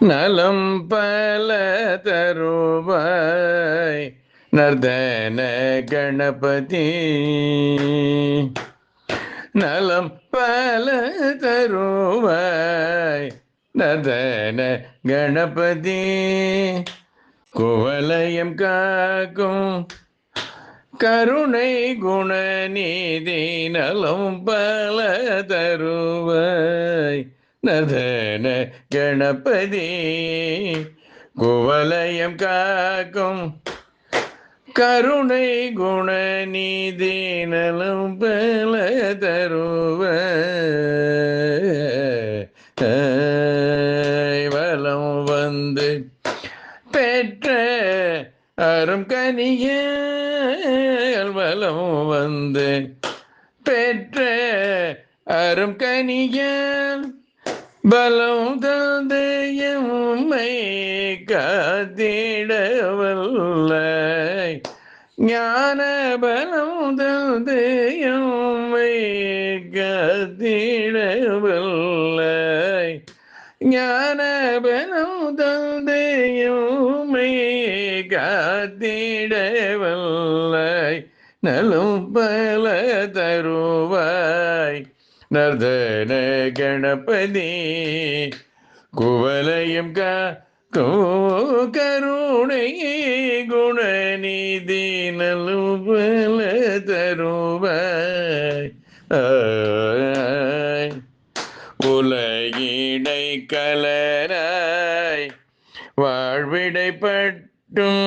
நலம் பல தருவாய் நர்தன கணபதி. நலம் பல தருவாய் நர்தன கணபதி. குவலயம் காக்கும் கருணை குணநீதி. நலம் பல தருவாய் நர்தன கணபதி. குவலயம் காக்கும் கருணை குணநீதி. நலம் பல தருவாய் வலம் வந்து பெற்ற அரும் கனிய. வலம் வந்து பெற்ற அரும் கனிய. பலம் தந்து எம்மை காத்திடவல்லாய். ஞான பலம் தந்து எம்மை காத்திடவல்லாய். ஞான பலம் தந்து எம்மை காத்திடவல்லாய். நலம் பல தருவாய் நர்தன கணபதி. குவலயம் கருணை குணநீதி. நலம் பல தருவாய். உலகிடை கலராய் வாழ்விடைப்பட்டும்.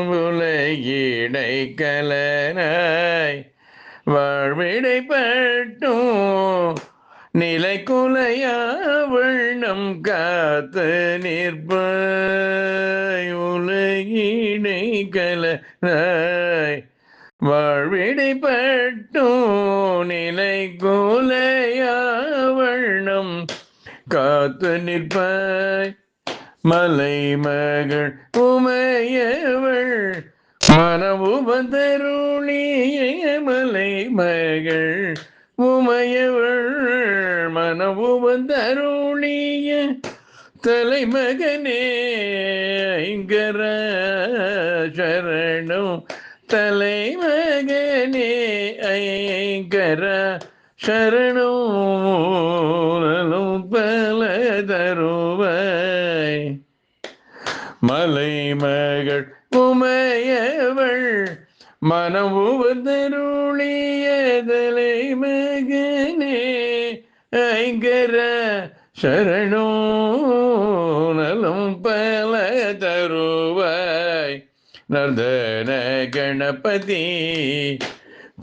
உலகிடை கலராய் வாழ்விடைப்பட்டும். நிலை குலையா வண்ணம் காத்து நிற்பாய். உலகிடை கலராய் வாழ்விடைப்பட்டும். நிலை குலையா வண்ணம் காத்து நிற்பாய். மலை மகள் உமையவள் மனவுபந்தருளிய. மலை மகள் உமையவள் மனவுபந்தருளிய. தலைமகனே ஐங்கர சரணம். தலைமகனே ஐங்கர சரணம். நலம் பல தருவாய். மலை மகள் உமையவள் மனவுபந்தருளிய. தலைமகனே ஐங்கர சரணம். நலம் பல தருவாய் நர்தன கணபதி.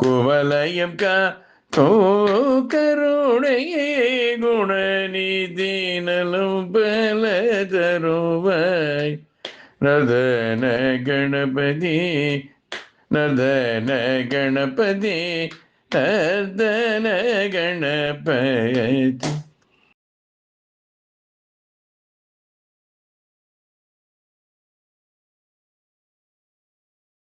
குவலயம் கருணை குணநீதி. நலம் பல தருவாய் நர்தன கணபதி. நர்தன கணபதி. நர்தன கணபதி.